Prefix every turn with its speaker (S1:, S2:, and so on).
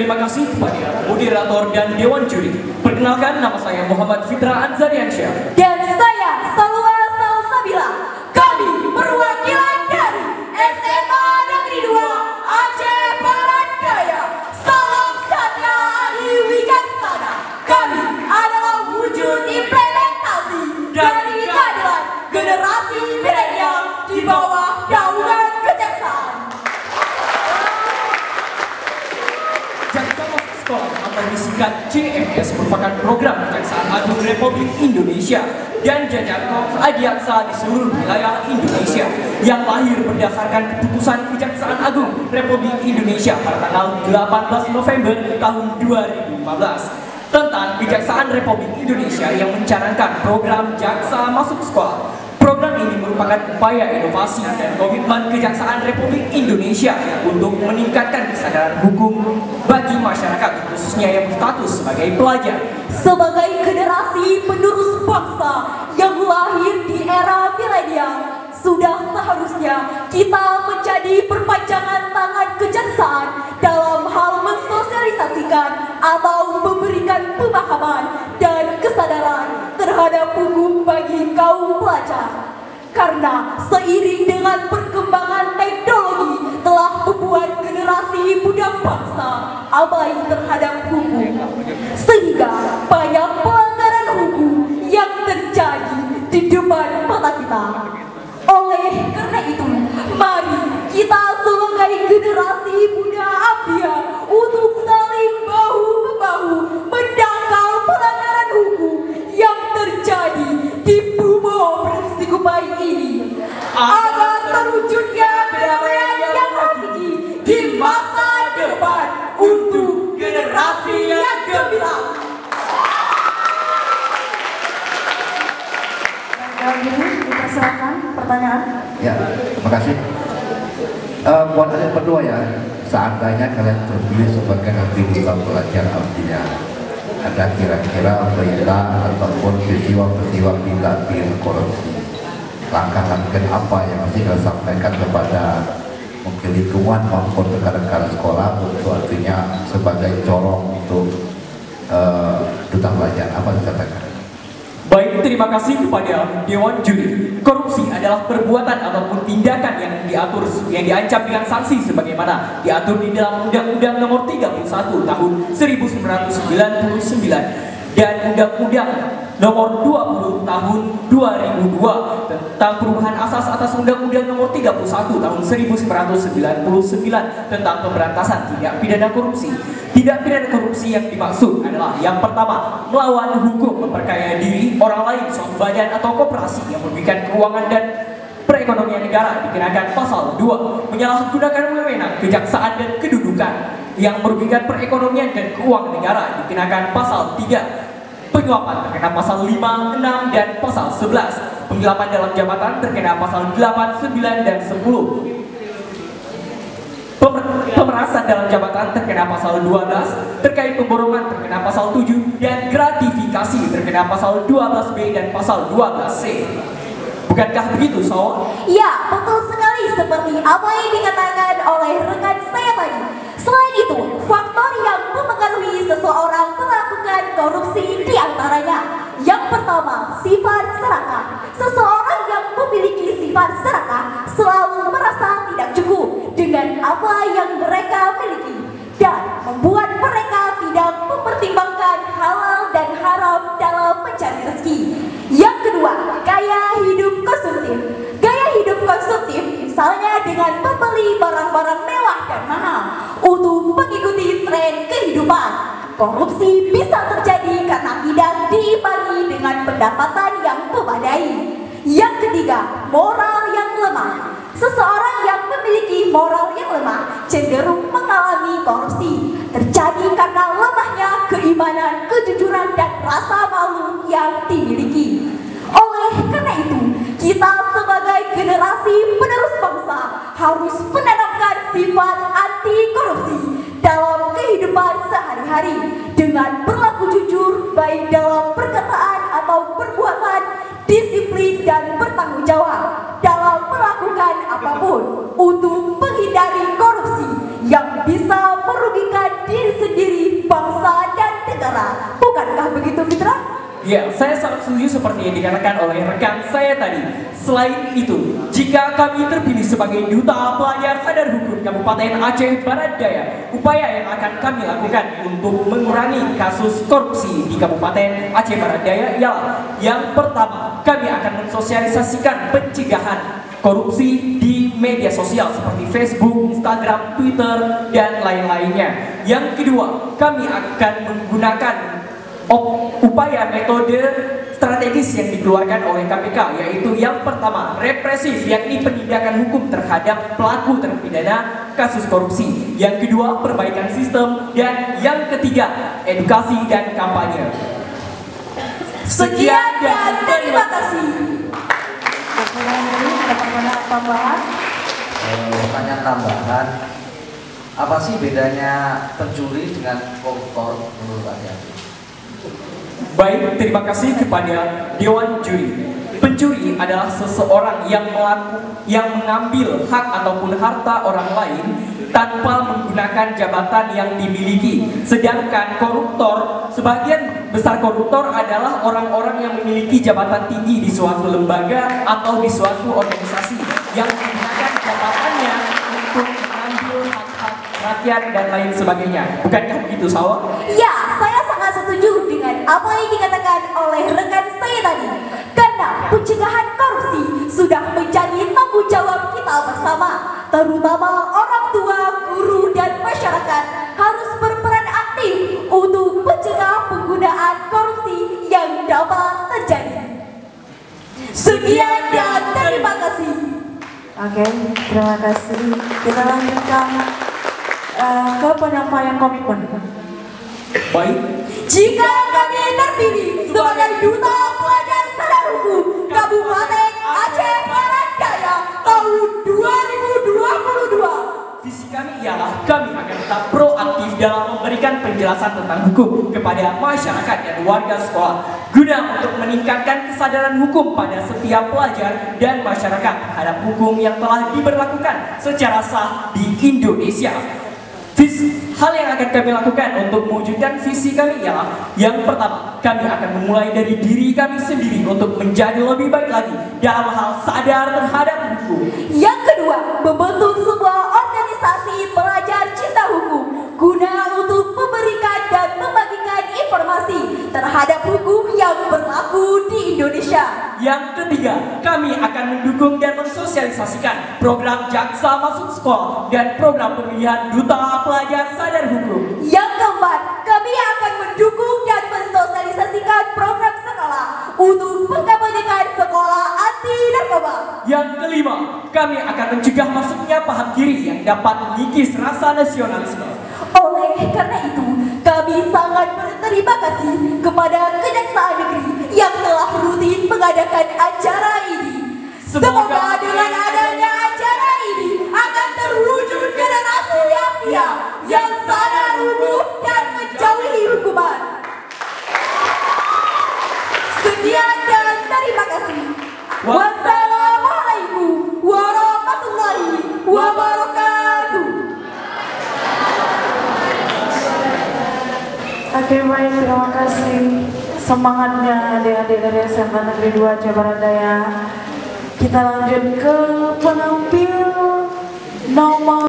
S1: Terima kasih kepada moderator dan Dewan Juri. Perkenalkan, nama saya Muhammad Fitra Anzariansyah.
S2: Dan saya Salwa Salsabila. Kami perwakilan dari SMA Negeri 2 Aceh Barat Daya. Salam Satya Adi Wigaksana. Kami adalah wujud implementasi dari keadilan generasi milenial di bawah naungan kejaksaan.
S1: Jaksa Masuk Sekolah atau disingkat CMS merupakan program Kejaksaan Agung Republik Indonesia dan jajaran korps adiaksa di seluruh wilayah Indonesia yang lahir berdasarkan keputusan Kejaksaan Agung Republik Indonesia pada tanggal 18 November tahun 2015 tentang Kejaksaan Republik Indonesia yang mencanangkan program Jaksa Masuk Sekolah. Program ini merupakan upaya inovasi dan komitmen Kejaksaan Republik Indonesia untuk meningkatkan kesadaran hukum bagi masyarakat, khususnya yang berstatus sebagai pelajar.
S2: Sebagai generasi penerus bangsa yang lahir di era milenial, sudah seharusnya kita menjadi perpanjangan tangan kejaksaan dalam hal mensosialisasikan atau memberikan pemahaman dan kesadaran terhadap hukum bagi kaum pelajar. Karena seiring dengan perkembangan teknologi telah membuat generasi muda bangsa abai terhadap hukum, sehingga banyak pelanggaran hukum yang terjadi di depan mata kita. Oleh karena itu, mari kita sebagai generasi muda Abia untuk saling bahu-membahu mendangkal pelanggaran hukum yang terjadi di bumi Bersikupai ini, agar terwujudnya kedamaian yang hakiki di masa depan untuk generasi yang gemilang.
S3: Kalau gini, dipersilakan pertanyaan.
S4: Ya, terima kasih. Buat kalian berdua ya, seandainya kalian terpilih sebagai nanti duta pelajar Abdiya, ada kira-kira berita ataupun peristiwa-peristiwa tindak pidana korupsi, langkah-langkah apa yang harus kalian sampaikan kepada mungkin lingkungan maupun rekan-rekan sekolah untuk artinya sebagai corong untuk duta pelajar, apa yang disampaikan?
S1: Baik, terima kasih kepada Dewan Juri. Korupsi adalah perbuatan ataupun tindakan yang diancam dengan sanksi sebagaimana diatur di dalam Undang-Undang Nomor 31 Tahun 1999 dan Undang-Undang Nomor 20 Tahun 2002 tentang perubahan asas atas Undang-Undang Nomor 31 Tahun 1999 tentang pemberantasan tindak pidana korupsi. Tindak pidana korupsi yang dimaksud adalah yang pertama, melawan hukum, memperkaya diri orang lain, suatu badan atau koperasi yang merugikan keuangan dan perekonomian negara dikenakan pasal 2, menyalahgunakan wewenang kejaksaan dan kedudukan yang merugikan perekonomian dan keuangan negara dikenakan pasal 3, penyuapan terkena pasal 5, 6 dan pasal 11, penggelapan dalam jabatan terkena pasal 8, 9 dan 10. Pemerasan dalam jabatan terkena pasal 12, terkait pemborongan terkena pasal 7, dan gratifikasi terkena pasal 12B dan pasal 12C. Bukankah begitu, Saw?
S2: Ya, betul sekali seperti apa yang dikatakan oleh rekan saya tadi. Selain itu, faktor yang mempengaruhi seseorang melakukan korupsi diantaranya. Yang pertama, sifat serakah. Seseorang yang memiliki sifat serakah selalu merasa tidak cukup dengan apa yang mereka miliki dan membuat mereka tidak mempertimbangkan halal dan haram dalam mencari rezeki. Yang kedua, gaya hidup konsumtif. Gaya hidup konsumtif misalnya dengan membeli barang-barang mewah dan mahal untuk mengikuti tren kehidupan. Korupsi bisa terjadi karena tidak diimbangi dengan pendapatan yang memadai. Yang ketiga, moral yang lemah. Seseorang yang memiliki moral yang lemah cenderung mengalami korupsi. Terjadi karena lemahnya keimanan, kejujuran, dan rasa malu yang dimiliki. Oleh karena itu, kita sebagai generasi penerus bangsa harus menanamkan sifat anti korupsi dalam kehidupan sehari-hari dengan berlaku jujur baik dalam perkataan atau perbuatan, disiplin dan bertanggung jawab dalam melakukan apapun untuk menghindari korupsi yang bisa merugikan diri sendiri sekolah. Bukankah begitu, Fitra?
S1: Ya, saya sangat setuju seperti yang dikatakan oleh rekan saya tadi. Selain itu, jika kami terpilih sebagai Duta Pelajar Sadar Hukum Kabupaten Aceh Barat Daya, upaya yang akan kami lakukan untuk mengurangi kasus korupsi di Kabupaten Aceh Barat Daya ialah yang pertama, kami akan mensosialisasikan pencegahan korupsi di media sosial seperti Facebook, Instagram, Twitter, dan lain-lainnya. Yang kedua, kami akan menggunakan upaya metode strategis yang dikeluarkan oleh KPK, yaitu yang pertama represif, yakni penindakan hukum terhadap pelaku terpidana kasus korupsi. Yang kedua perbaikan sistem, dan yang ketiga edukasi dan kampanye.
S2: Sekian dan terima kasih.
S3: Ada pertanyaan tambahan?
S5: Pertanyaan tambahan, apa sih bedanya pencuri dengan koruptor menurut Anda?
S1: Baik, terima kasih kepada Dewan Juri. Pencuri adalah seseorang yang mengambil hak ataupun harta orang lain tanpa menggunakan jabatan yang dimiliki. Sedangkan koruptor, sebagian besar koruptor adalah orang-orang yang memiliki jabatan tinggi di suatu lembaga atau di suatu organisasi yang menggunakan jabatannya untuk mengambil hak-hak rakyat dan lain sebagainya. Bukankah begitu, Sawa?
S2: Ya, saya sangat setuju dengan apa yang dikatakan oleh rekan saya tadi. Karena pencegahan korupsi sudah menjadi tanggung jawab kita bersama. Terutama orang tua, guru, dan masyarakat harus berperan aktif untuk mencegah penggunaan korupsi yang dapat terjadi. Sekian dan terima kasih.
S3: Oke, terima kasih. Kita lanjutkan ke penyampaian komitmen.
S1: Baik.
S2: Jika kami terpilih sebagai Duta Pelajar Sadar Hukum Kabupaten Aceh Barat Daya tahun 2022,
S1: Visi kami ialah kami akan tetap proaktif dalam memberikan penjelasan tentang hukum kepada masyarakat dan warga sekolah guna untuk meningkatkan kesadaran hukum pada setiap pelajar dan masyarakat terhadap hukum yang telah diberlakukan secara sah di Indonesia. Hal yang akan kami lakukan untuk mewujudkan visi kami ialah yang pertama, kami akan memulai dari diri kami sendiri untuk menjadi lebih baik lagi dalam hal sadar terhadap hukum.
S2: yang kedua, membentuk sebuah organisasi pelajar cinta hukum guna untuk memberikan dan membagikan informasi terhadap hukum yang berlaku di Indonesia.
S1: Yang ketiga, kami akan mendukung dan mensosialisasikan program Jaksa Masuk Sekolah dan program pemilihan Duta Pelajar Sadar Hukum.
S2: Yang keempat, kami akan mendukung dan mensosialisasikan program sekolah untuk mengkampanyekan sekolah anti narkoba.
S1: Yang kelima, kami akan mencegah masuknya paham kiri yang dapat mengikis rasa nasionalisme.
S2: Oleh karena itu, kami sangat berterima kasih kepada Kejaksaan Negeri yang telah rutin mengadakan acara ini. Semoga dengan adanya acara ini akan terwujud generasi yang diam, yang sadar hukum dan menjauhi hukuman. Sekian dan terima kasih. Wassalamualaikum warahmatullahi wabarakatuh.
S3: Oke, baik, terima kasih semangatnya adik-adik dari SMA Negeri 2 Aceh Barat Daya. Kita lanjut ke penampil nomor